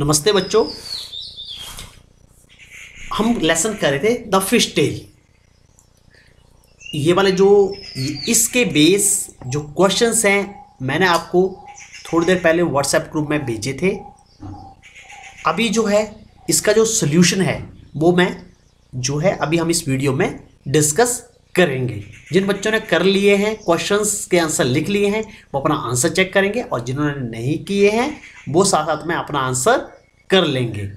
नमस्ते बच्चों, हम लेसन कर रहे थे द फिश टेल। ये वाले जो इसके बेस जो क्वेश्चंस हैं मैंने आपको थोड़ी देर पहले व्हाट्सएप ग्रुप में भेजे थे। अभी जो है इसका जो सॉल्यूशन है वो मैं जो है अभी हम इस वीडियो में डिस्कस करेंगे। जिन बच्चों ने कर लिए हैं क्वेश्चंस के आंसर लिख लिए हैं वो अपना आंसर चेक करेंगे और जिन्होंने नहीं किए हैं वो साथ साथ में अपना आंसर कर लेंगे।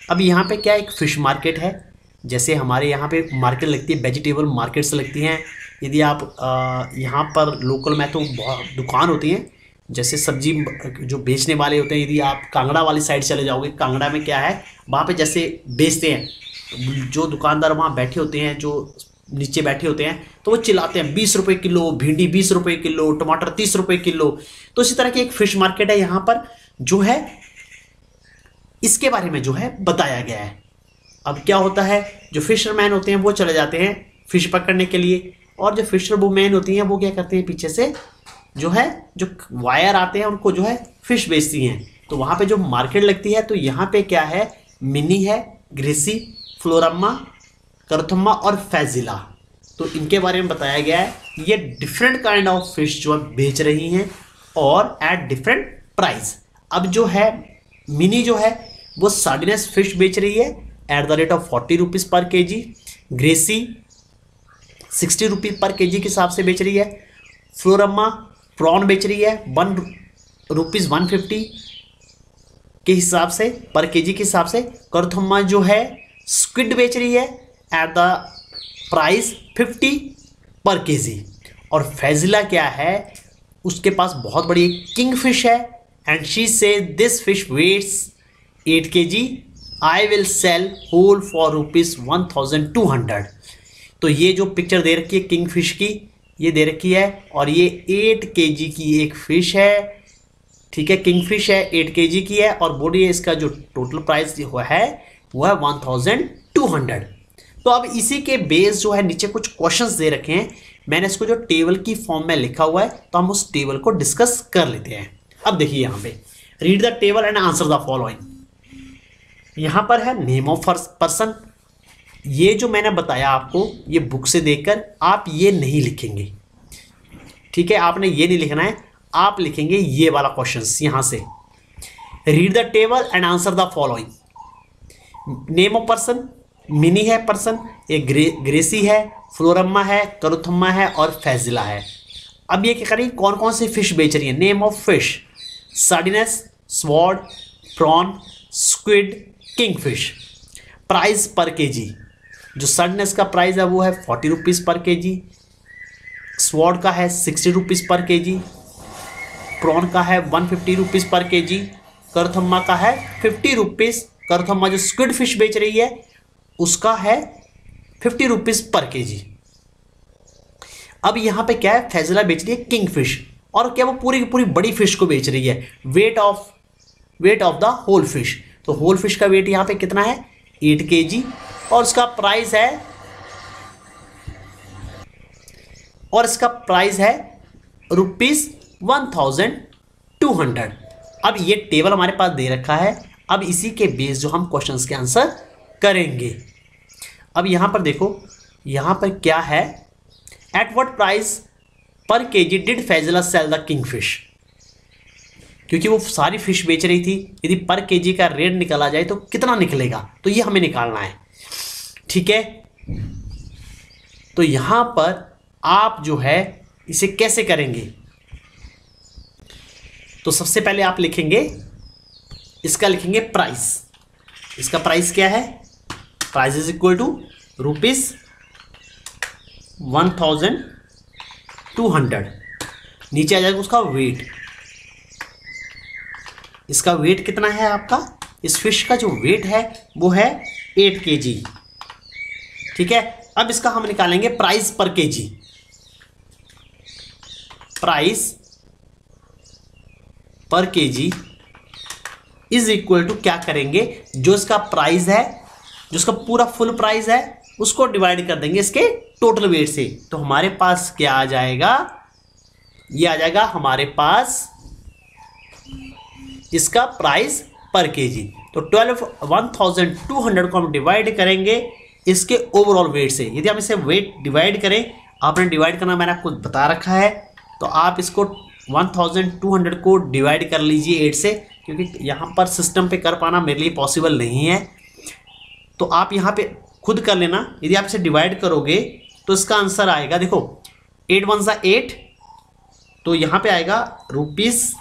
अब यहाँ पे क्या एक फ़िश मार्केट है, जैसे हमारे यहाँ पे मार्केट लगती है, वेजिटेबल मार्केट्स लगती हैं। यदि आप यहाँ पर लोकल में तो बहुत दुकान होती हैं, जैसे सब्जी जो बेचने वाले होते हैं। यदि आप कांगड़ा वाली साइड चले जाओगे, कांगड़ा में क्या है वहाँ पे जैसे बेचते हैं, जो दुकानदार वहाँ बैठे होते हैं, जो नीचे बैठे होते हैं, तो वो चिल्लाते हैं 20 रुपये किलो, भिंडी 20 रुपये किलो, टमाटर 30 रुपये किलो। तो इसी तरह की एक फ़िश मार्केट है यहाँ पर, जो है इसके बारे में जो है बताया गया है। अब क्या होता है, जो फिशरमैन होते हैं वो चले जाते हैं फ़िश पकड़ने के लिए, और जो फिशर वुमेन होती हैं वो क्या करते हैं, पीछे से जो है जो वायर आते हैं उनको जो है फ़िश बेचती हैं। तो वहाँ पे जो मार्केट लगती है, तो यहाँ पे क्या है, मिनी है, ग्रेसी, फ्लोरम्मा, करोथम्मा और फैजिला। तो इनके बारे में बताया गया है। ये डिफरेंट काइंड ऑफ फिश जो है बेच रही हैं और एट डिफरेंट प्राइस। अब जो है मिनी जो है वो सार्डिनस फिश बेच रही है at the rate of 40 rupees पर केजी। ग्रेसी 60 रुपीज़ पर केजी के हिसाब से बेच रही है। फ्लोरम्मा प्रॉन बेच रही है 1 रुपीज़ 150 के हिसाब से, पर केजी के हिसाब से। करोथम्मा जो है स्क्विड बेच रही है एट द प्राइस 50 पर केजी। और फैजिला क्या है, उसके पास बहुत बड़ी किंग फिश है and she say this fish weighs 8 kg, I will sell whole for ₹1200। तो ये जो पिक्चर दे रखी है किंग फिश की, ये दे रखी है, और ये 8 kg की एक फिश है, ठीक है, किंग फिश है, 8 kg की है, और बोलिए इसका जो टोटल प्राइस हुआ है वो है 1200। तो अब इसी के बेस जो है नीचे कुछ क्वेश्चंस दे रखे हैं, मैंने इसको जो टेबल की फॉर्म में लिखा हुआ है, तो हम उस टेबल को डिस्कस कर लेते हैं। अब देखिए यहाँ पे, read the table and answer the following. यहाँ पर है नेम ऑफ पर्सन। ये जो मैंने बताया आपको, ये बुक से देखकर आप ये नहीं लिखेंगे, ठीक है, आपने ये नहीं लिखना है, आप लिखेंगे ये वाला क्वेश्चन यहाँ से। Read the table and answer the following. Name of person, mini है पर्सन, एक ग्रेसी है, फ्लोरम्मा है, करोथम्मा है और फैजिला है। अब ये क्या करें, कौन कौन सी फिश बेच रही है। Name of fish, sardines, sword, prawn, squid, kingfish. Price per kg, जो सार्डिनस का प्राइस है वो है 40 रुपीज़ पर केजी, स्वॉर्ड का है 60 रुपीज़ पर केजी, प्रॉन का है 150 रुपीज़ पर केजी, करोथम्मा का है 50 रुपीज़। करोथम्मा जो स्क्विड फिश बेच रही है उसका है 50 रुपीज़ पर केजी। अब यहाँ पे क्या है, फैजिला बेच रही है किंग फिश, और क्या वो पूरी की पूरी बड़ी फिश को बेच रही है। Weight of the whole fish, तो होल फिश का वेट यहाँ पे कितना है, 8 kg, और उसका प्राइस है ₹1200। अब ये टेबल हमारे पास दे रखा है, अब इसी के बेस जो हम क्वेश्चंस के आंसर करेंगे। अब यहाँ पर देखो, यहाँ पर क्या है, at what price per kg did Faizila sell the king fish. क्योंकि वो सारी फिश बेच रही थी, यदि पर केजी का रेट निकाला जाए तो कितना निकलेगा, तो ये हमें निकालना है, ठीक है। तो यहाँ पर आप जो है इसे कैसे करेंगे, तो सबसे पहले आप लिखेंगे, इसका लिखेंगे प्राइस। इसका प्राइस क्या है, प्राइस इज इक्वल टू ₹1200। नीचे आ जाएगा उसका वेट। इसका वेट कितना है आपका, इस फिश का जो वेट है वो है 8 kg, ठीक है। अब इसका हम निकालेंगे price per KG. Price per KG is equal to, क्या करेंगे, जो इसका प्राइस है, जो इसका पूरा फुल प्राइस है, उसको डिवाइड कर देंगे इसके टोटल वेट से। तो हमारे पास क्या आ जाएगा, ये आ जाएगा हमारे पास इसका प्राइस पर केजी। तो 1200 को हम डिवाइड करेंगे इसके ओवरऑल वेट से। यदि हम इसे वेट डिवाइड करें, आपने डिवाइड करना मैंने आपको बता रखा है, तो आप इसको 1200 को डिवाइड कर लीजिए 8 से, क्योंकि यहाँ पर सिस्टम पे कर पाना मेरे लिए पॉसिबल नहीं है। तो आप यहाँ पे खुद कर लेना। यदि आप इसे डिवाइड करोगे तो इसका आंसर आएगा, देखो 8 1 सा 8, तो यहाँ पे आएगा रुपीस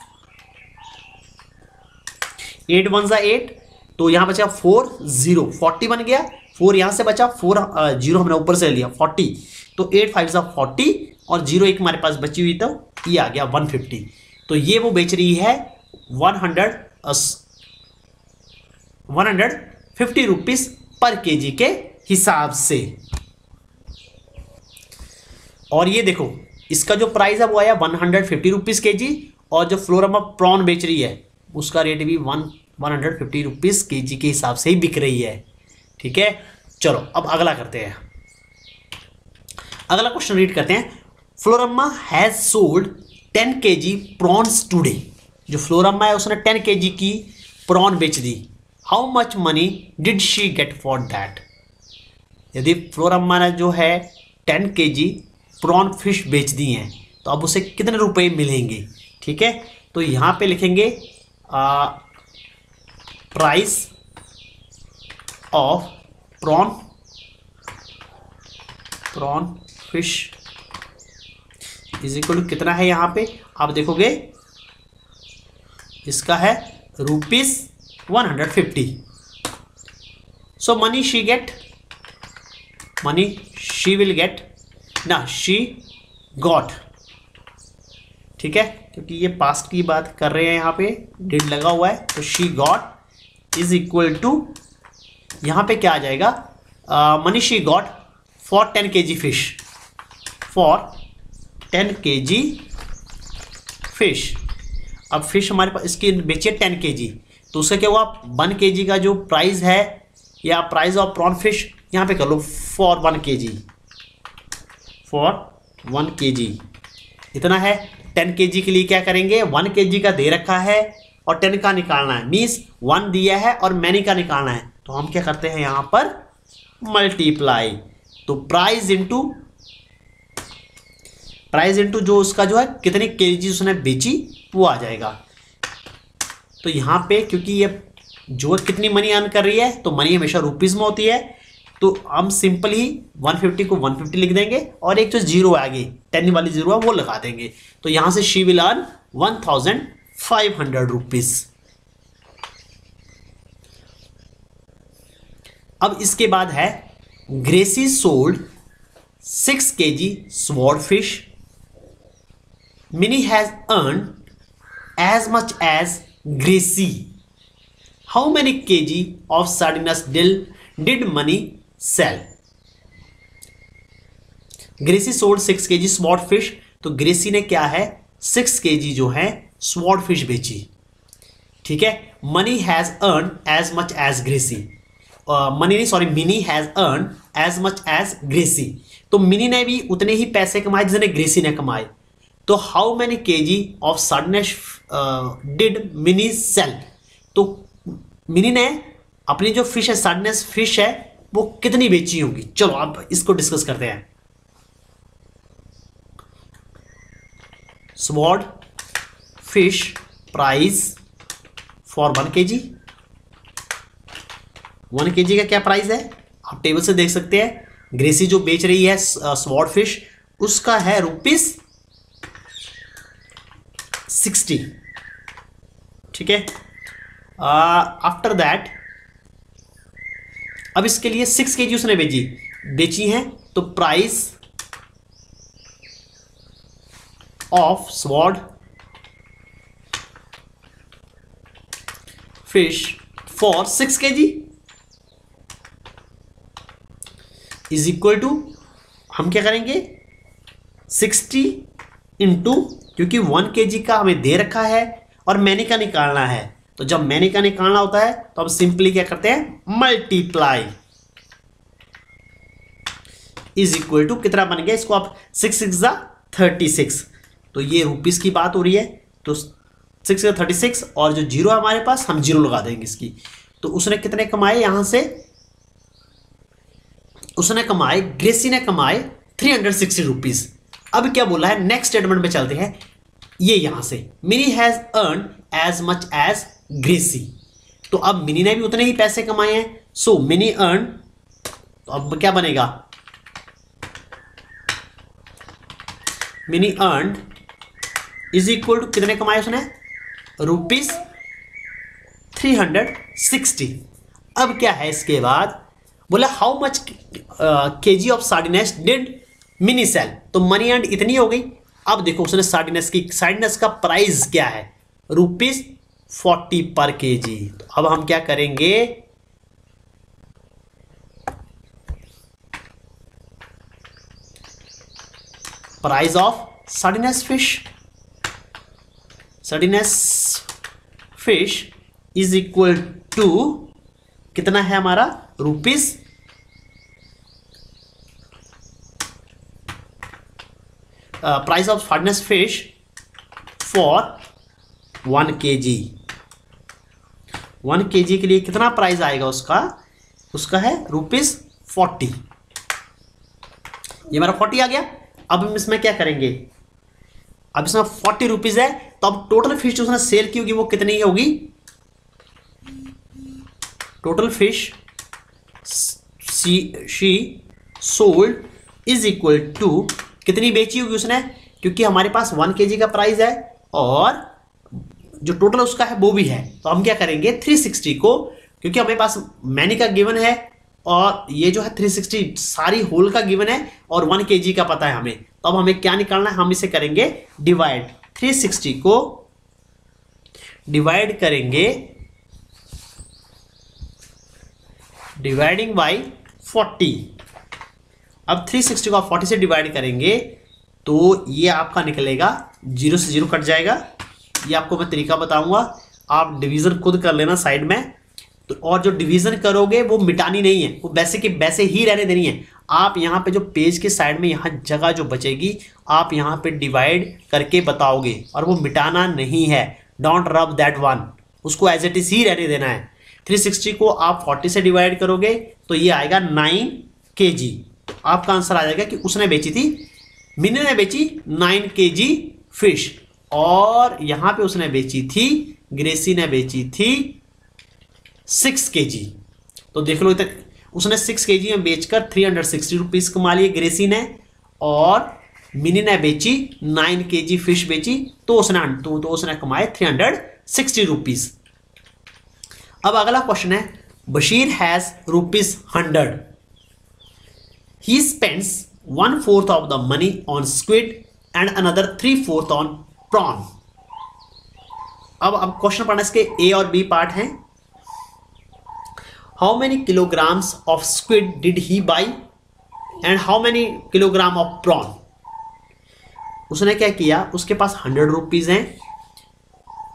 8 1 सा 8, तो यहाँ बचा 4 0 40 बन गया। 4 यहाँ से बचा, 4 0 हमने ऊपर से ले लिया 40, तो 8 5 सा 40 और 0 एक हमारे पास बची हुई, तो ये आ गया 150। तो ये वो बेच रही है 150 रुपीस पर केजी के हिसाब से। और ये देखो इसका जो प्राइस है वो आया 150 रुपीस केजी, और जो फ्लोरम ऑफ प्रॉन बेच रही है उसका रेट भी 150 रुपीस केजी के हिसाब से ही बिक रही है। ठीक है, चलो अब अगला करते हैं। अगला क्वेश्चन रीड करते हैं। Floramma has sold 10 kg prawns today. जो फ्लोरम्मा है उसने 10 kg की प्रॉन बेच दी। How much money did she get for that. यदि फ्लोरम्मा ने जो है 10 kg प्रॉन फिश बेच दी हैं, तो अब उसे कितने रुपए मिलेंगे। ठीक है, तो यहाँ पे लिखेंगे price of prawn fish is equal to कितना है। यहाँ पे आप देखोगे इसका है rupees 150। So money she will get ना, शी गॉट। ठीक है, क्योंकि ये पास्ट की बात कर रहे हैं, यहाँ पे डिड लगा हुआ है, तो she got is equal to, यहाँ पे क्या आ जाएगा, money she got for 10 kg fish, for 10 kg fish. अब फिश हमारे पास इसकी बेचिए 10 kg, तो उसका क्या हुआ, 1 kg का जो प्राइस है, या प्राइस ऑफ प्रॉन फिश यहाँ पे कर लो फॉर 1 kg, फॉर 1 kg इतना है। 10 kg के लिए क्या करेंगे, 1 kg का दे रखा है और 10 का निकालना है, मीन्स 1 दिया है और मैनी का निकालना है, तो हम क्या करते हैं यहाँ पर मल्टीप्लाई। तो प्राइस इंटू जो उसका जो है कितने केजी उसने बेची वो आ जाएगा। तो यहाँ पे क्योंकि ये जो कितनी मनी अर्न कर रही है, तो मनी हमेशा रुपीस में होती है, तो हम सिंपल ही 150 को 150 लिख देंगे और एक जो जीरो आगे 10 वाली जीरो है वो लगा देंगे। तो यहाँ से शी विल अर्न 1500 रुपीज। अब इसके बाद है Gracie sold 6 kg sword fish. Mini has earn as much as Gracie. How many kg of sardines did money sell? Gracie sold 6 kg sword fish. तो ग्रेसी ने क्या है 6 kg जो है स्वॉर्ड फिश बेची। ठीक है, money has earn as much as Gracie, Mini has earn as much as Gracie. तो मिनी ने भी उतने ही पैसे कमाए जितने ग्रेसी ने कमाए। तो how many kg of sardines did Mini sell. तो मिनी ने अपनी जो फिश है सार्डिनेस फिश है वो कितनी बेची होगी। चलो अब इसको डिस्कस करते हैं। Sword fish price for 1 kg। 1 kg का क्या प्राइस है आप टेबल से देख सकते हैं। ग्रेसी जो बेच रही है स्वॉर्ड फिश उसका है रुपीस 60। ठीक है, आफ्टर दैट अब इसके लिए 6 kg उसने बेची हैं, तो price of sword fish for 6 kg is equal to, हम क्या करेंगे 60 इंटू, क्योंकि 1 kg का हमें दे रखा है और मैनी का निकालना है, तो जब मैनी का निकालना होता है तो हम सिंपली क्या करते हैं मल्टीप्लाई, इज इक्वल टू कितना बन गया, इसको आप 6 6 36, तो ये रुपीस की बात हो रही है, तो 6 या 36 और जो जीरो है हमारे पास हम जीरो लगा देंगे इसकी। तो उसने कितने कमाए यहां से, उसने कमाए, ग्रेसी ने कमाए 360 रुपीज। अब क्या बोला है, नेक्स्ट स्टेटमेंट में चलते हैं। ये यहां से Mini has earn as much as Gracie, तो अब मिनी ने भी उतने ही पैसे कमाए हैं। सो मिनी अर्न, तो अब क्या बनेगा, Minnie earn is equal to कितने कमाए उसने, रुपीज 360। अब क्या है इसके बाद, बोला how much kg of sardines did Mini sell, तो मनी अर्न इतनी हो गई। अब देखो उसने सार्डिनेस का प्राइस क्या है, रुपीज 40 पर केजी। तो अब हम क्या करेंगे, price of sardines fish is equal to कितना है हमारा, rupees price of sardines fish for 1 kg। 1 kg के लिए कितना प्राइस आएगा उसका है रुपीज 40। ये हमारा 40 आ गया। अब हम इसमें क्या करेंगे, अब इसमें 40 रुपीज है, तो अब टोटल फिश जो उसने सेल की होगी वो कितनी होगी, total fish she sold is equal to कितनी बेची होगी उसने, क्योंकि हमारे पास 1 kg का प्राइस है और जो टोटल उसका है वो भी है। तो हम क्या करेंगे 360 को, क्योंकि हमारे पास मैनी का गिवन है और ये जो है 360 सारी होल का गिवन है और 1 kg का पता है हमें। तो अब हमें क्या निकालना है, हम इसे करेंगे डिवाइड, 360 को डिवाइड करेंगे डिवाइडिंग बाई 40। अब 360 को आप 40 से डिवाइड करेंगे तो ये आपका निकलेगा, 0 से 0 कट जाएगा। ये आपको मैं तरीका बताऊंगा, आप डिवीजन खुद कर लेना साइड में। तो और जो डिवीजन करोगे वो मिटानी नहीं है, वो वैसे के वैसे ही रहने देनी है। आप यहाँ पे जो पेज के साइड में यहाँ जगह जो बचेगी आप यहाँ पे डिवाइड करके बताओगे और वो मिटाना नहीं है। डोंट रब दैट वन, उसको एज इट इज ही रहने देना है। 360 को आप 40 से डिवाइड करोगे तो ये आएगा 9 kg। तो आपका आंसर आ जाएगा कि उसने बेची थी, मिनी ने बेची 9 kg फिश और यहां पे उसने बेची थी, ग्रेसी ने बेची थी 6 kg। तो देख लो इतने, उसने 6 kg में बेचकर 360 रुपीज कमा लिए ग्रेसी ने, और मिनी ने बेची 9 kg फिश बेची तो उसने कमाए 360 रुपीज। अब अगला क्वेश्चन है, Bashir has rupees 100, he spends 1/4 of the money on squid and another 3/4 on prawn. अब क्वेश्चन पढ़ना, इसके ए और बी पार्ट हैं। How many kilograms of squid did he buy and how many kilogram of prawn. उसने क्या किया, उसके पास 100 rupees हैं,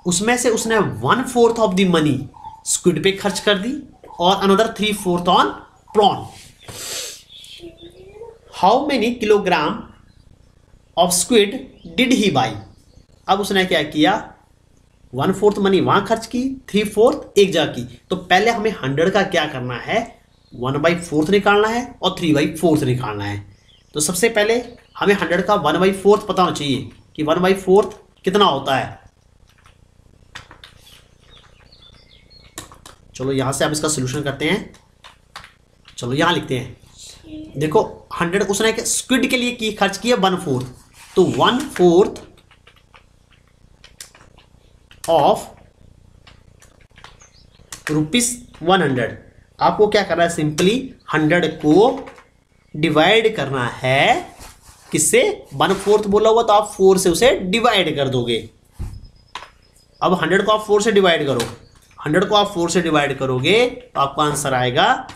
उसमें से उसने 1/4 ऑफ द मनी स्क्विड पे खर्च कर दी और another 3/4 on prawn. How many kilogram of squid did he buy. अब उसने क्या किया, 1/4 मनी वहां खर्च की, 3/4 एक जगह की। तो पहले हमें 100 का क्या करना है, 1/4 निकालना है और 3/4 निकालना है। तो सबसे पहले हमें 100 का 1/4 पता होना चाहिए कि 1/4 कितना होता है। चलो यहां से आप इसका सोल्यूशन करते हैं। चलो यहां लिखते हैं, देखो 100 उसने स्क्विड के लिए की खर्च किया 1/4, तो 1/4 ऑफ ₹100। आपको क्या करना है, सिंपली 100 को डिवाइड करना है किससे, 1/4 बोला हुआ तो आप 4 से उसे डिवाइड कर दोगे। अब 100 को आप 4 से डिवाइड करो, 100 को आप 4 से डिवाइड करोगे तो आपका आंसर आएगा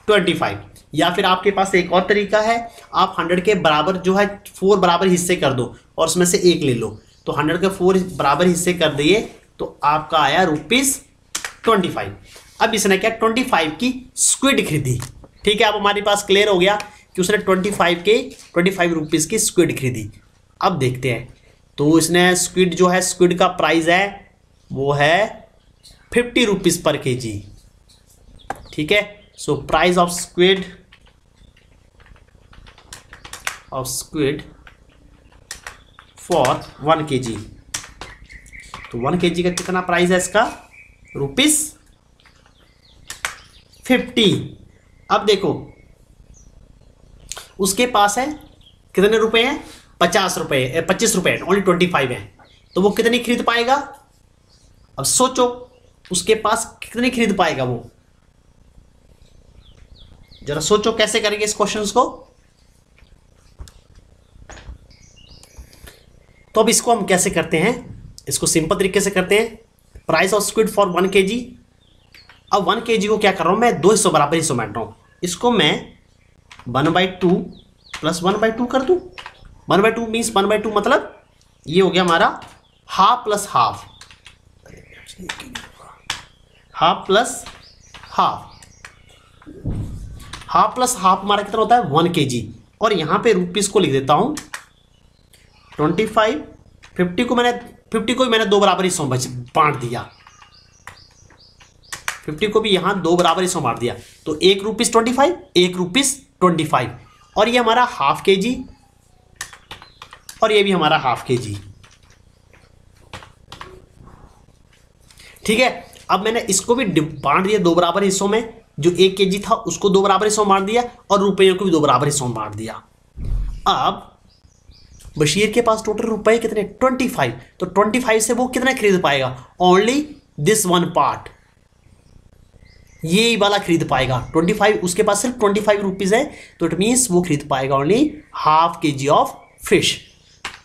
25। या फिर आपके पास एक और तरीका है, आप 100 के बराबर जो है 4 बराबर हिस्से कर दो और उसमें से एक ले लो। तो 100 के 4 बराबर हिस्से कर दिए तो आपका आया ₹25। अब इसने क्या 25 की स्क्विड खरीदी। ठीक है, अब हमारे पास क्लियर हो गया कि उसने 25 रुपीज की स्क्विड खरीदी। अब देखते हैं, तो इसने स्क्विड जो है, स्क्विड का प्राइस है वो है 50 रुपीज पर केजी। ठीक है, सो price of squid for 1 kg, तो 1 kg का कितना प्राइस है इसका, ₹50। अब देखो उसके पास है कितने रुपए हैं, 25 रुपए, ओनली 25 है, तो वो कितनी खरीद पाएगा। अब सोचो उसके पास कितनी खरीद पाएगा वो, जरा सोचो कैसे करेंगे इस क्वेश्चन को। तो अब इसको हम कैसे करते हैं, इसको सिंपल तरीके से करते हैं। Price of squid for 1 kg। अब 1 kg को क्या कर रहा हूं मैं, 2 हिस्सों बराबर हिस्सों बांट रहा हूं। इसको मैं 1/2 प्लस 1/2 कर दूं। 1/2 मीन्स 1/2 मतलब ये हो गया हमारा half plus half, half plus half, half plus half हमारा कितना होता है 1 kg। और यहां पे रुपीस को लिख देता हूं 25। 50 को मैंने 2 बराबर हिस्सों बांट दिया, 50 को भी यहां 2 बराबर हिस्सों बांट दिया, तो ₹1 25 और ये हमारा ½ kg और ये भी हमारा ½ kg। ठीक है, अब मैंने इसको भी बांट दिया 2 बराबर हिस्सों में, जो 1 kg था उसको 2 बराबर हिस्सों में बांट दिया और रुपयों को भी 2 बराबर हिस्सों में बांट दिया। अब बशीर के पास टोटल रुपए कितने, 25, तो 25 से वो कितना खरीद पाएगा, ओनली दिस वन पार्ट, ये वाला खरीद पाएगा। 25, उसके पास सिर्फ 25 रुपीज है, तो इट मीन्स वो खरीद पाएगा only ½ kg of fish.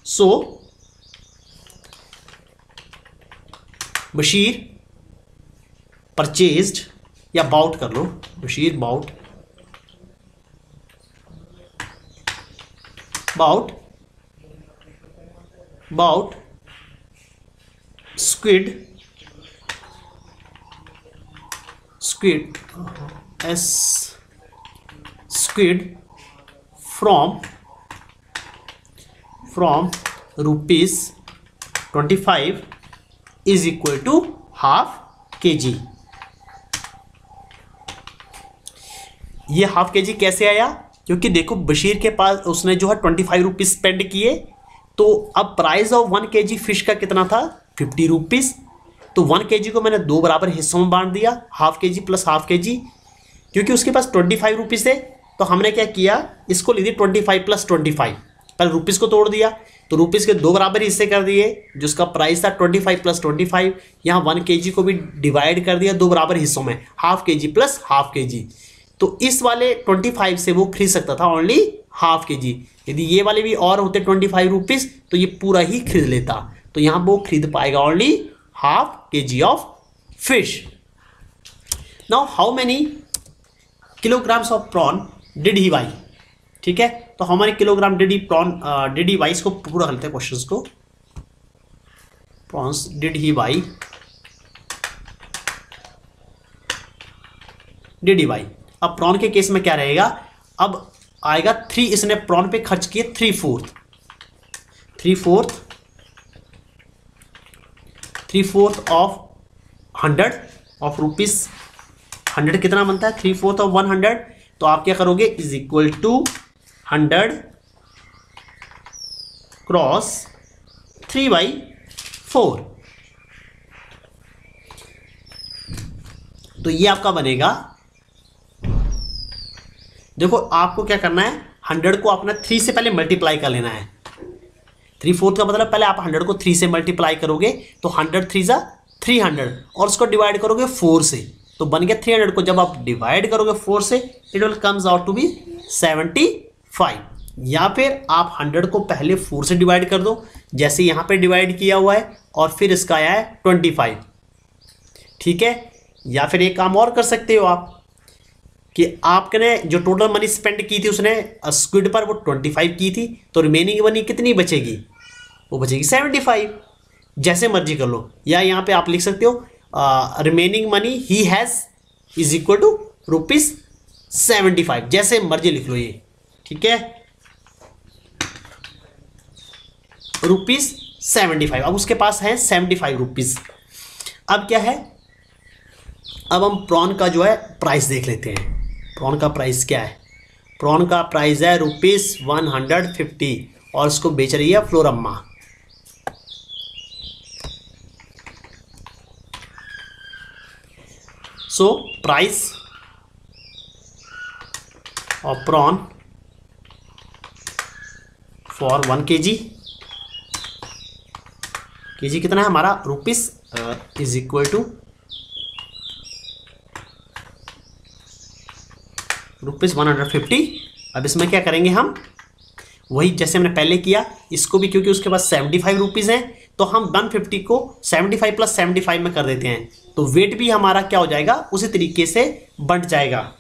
So Bashir purchased, या बाउट कर लो, Bashir bought squid from ₹25 is equal to ½ kg। ये ½ kg कैसे आया, क्योंकि देखो बशीर के पास उसने जो है 25 रुपीज स्पेंड किए, तो अब प्राइस ऑफ 1 kg फिश का कितना था 50 रुपीज, तो 1 kg को मैंने 2 बराबर हिस्सों में बांट दिया, ½ kg प्लस ½ kg, क्योंकि उसके पास 25 रुपीज थे, तो हमने क्या किया, इसको ले दिया 25 प्लस 25, पहले रुपीज को तोड़ दिया, तो रुपीज के 2 बराबर हिस्से कर दिए, जिसका प्राइस था 25 प्लस 25, यहाँ 1 kg को भी डिवाइड कर दिया 2 बराबर हिस्सों में, ½ kg प्लस ½ kg, तो इस वाले 25 से वो खरीद सकता था ओनली ½ kg। यदि ये वाले भी और होते 25 रुपीज तो ये पूरा ही खरीद लेता, तो यहाँ वो खरीद पाएगा only ½ kg of fish. Now how many kilograms of prawn did he buy. ठीक है, तो हमारे किलोग्राम डिड ही बाई, इसको पूरा करते हैं क्वेश्चंस को। प्रॉन्स डिड ही बाई, अब प्रॉन के केस में क्या रहेगा, अब आएगा 3, इसने प्रॉन पे खर्च किए 3/4 ऑफ 100 ऑफ रुपीज, 100 कितना बनता है 3/4 ऑफ 100, तो आप क्या करोगे, इज इक्वल टू 100 क्रॉस 3/4, तो ये आपका बनेगा। देखो आपको क्या करना है, 100 को अपना 3 से पहले मल्टीप्लाई कर लेना है, 3/4 का मतलब पहले आप 100 को 3 से मल्टीप्लाई करोगे, तो 100 3 300 और उसको डिवाइड करोगे 4 से, तो बन गया 300 को जब आप डिवाइड करोगे 4 से, it will comes out to be 75। या फिर आप 100 को पहले 4 से डिवाइड कर दो, जैसे यहाँ पे डिवाइड किया हुआ है, और फिर इसका आया है 25। ठीक है, या फिर एक काम और कर सकते हो आप, कि आपने जो टोटल मनी स्पेंड की थी उसने स्क्विड पर, वो 25 की थी, तो रिमेनिंग मनी कितनी बचेगी, वो बचेगी 75। जैसे मर्जी कर लो, या यहाँ पे आप लिख सकते हो remaining money he has is equal to ₹75, जैसे मर्जी लिख लो ये। ठीक है, 75। अब उसके पास है 75 रुपीज़। अब क्या है, अब हम प्रॉन का जो है प्राइस देख लेते हैं। प्रॉन का प्राइस क्या है, प्रॉन का प्राइस है ₹150 और उसको बेच रही है Floramma. So price of prawn for 1 kg, KG कितना है हमारा, रुपीस इज इक्वल टू ₹150। अब इसमें क्या करेंगे हम, वही जैसे हमने पहले किया, इसको भी क्योंकि उसके पास 75 रुपीज़ हैं तो हम 150 को 75 + 75 में कर देते हैं, तो वेट भी हमारा क्या हो जाएगा, उसी तरीके से बंट जाएगा।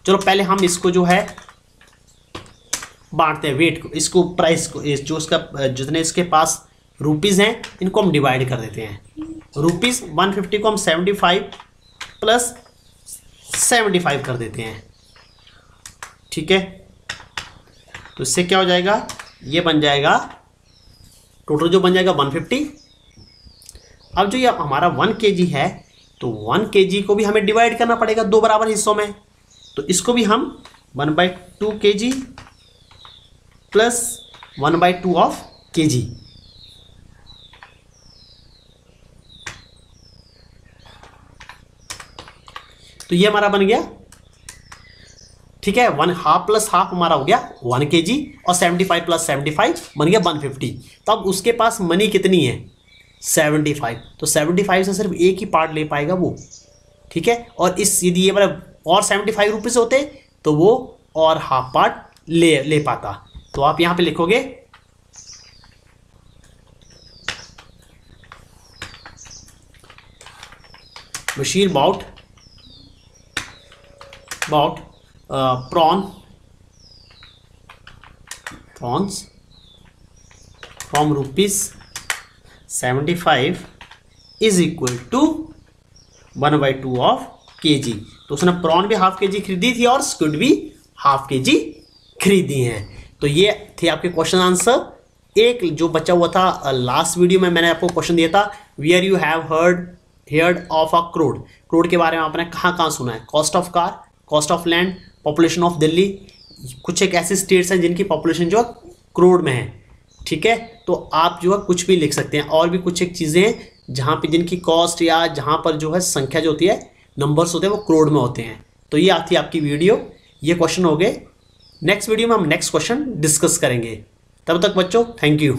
चलो पहले हम इसको जो है बांटते हैं, वेट को, इसको प्राइस को, जो उसका जितने इसके पास रुपीज़ हैं इनको हम डिवाइड कर देते हैं। रुपीज़ 150 को हम 75 + 75 कर देते हैं, ठीक है। तो इससे क्या हो जाएगा, ये बन जाएगा टोटल जो बन जाएगा 150। अब जो ये हमारा 1 kg है, तो 1 kg को भी हमें डिवाइड करना पड़ेगा 2 बराबर हिस्सों में, तो इसको भी हम 1/2 kg + 1/2 ऑफ kg, तो ये हमारा बन गया, ठीक है। 1/2 + 1/2 हमारा हो गया 1 kg और 75 + 75 बन गया 150। तो अब उसके पास मनी कितनी है, 75, तो 75 से सिर्फ एक ही पार्ट ले पाएगा वो, ठीक है। और इस यदि ये मतलब और 75 रुपीज़ होते तो वो और हाफ पार्ट ले पाता। तो आप यहाँ पे लिखोगे machine bought prawns from ₹75 is equal to 1/2 of kg। तो उसने प्रॉन भी ½ kg खरीदी थी और स्क्विड भी ½ kg खरीदी हैं। तो ये थे आपके क्वेश्चन आंसर। एक जो बचा हुआ था लास्ट वीडियो में मैंने आपको क्वेश्चन दिया था, where you have heard of a crore. Crore के बारे में आपने कहाँ सुना है, cost of car, cost of land, population of Delhi, कुछ एक ऐसे स्टेट्स हैं जिनकी पॉपुलेशन जो है करोड़ में है, ठीक है। तो आप जो है कुछ भी लिख सकते हैं, और भी कुछ एक चीज़ें हैं जहाँ पे जिनकी कॉस्ट या जहाँ पर जो है संख्या जो होती है, नंबर्स होते हैं वो करोड़ में होते हैं। तो ये आती है आपकी वीडियो, ये क्वेश्चन हो गए। नेक्स्ट वीडियो में हम नेक्स्ट क्वेश्चन डिस्कस करेंगे। तब तक बच्चों थैंक यू।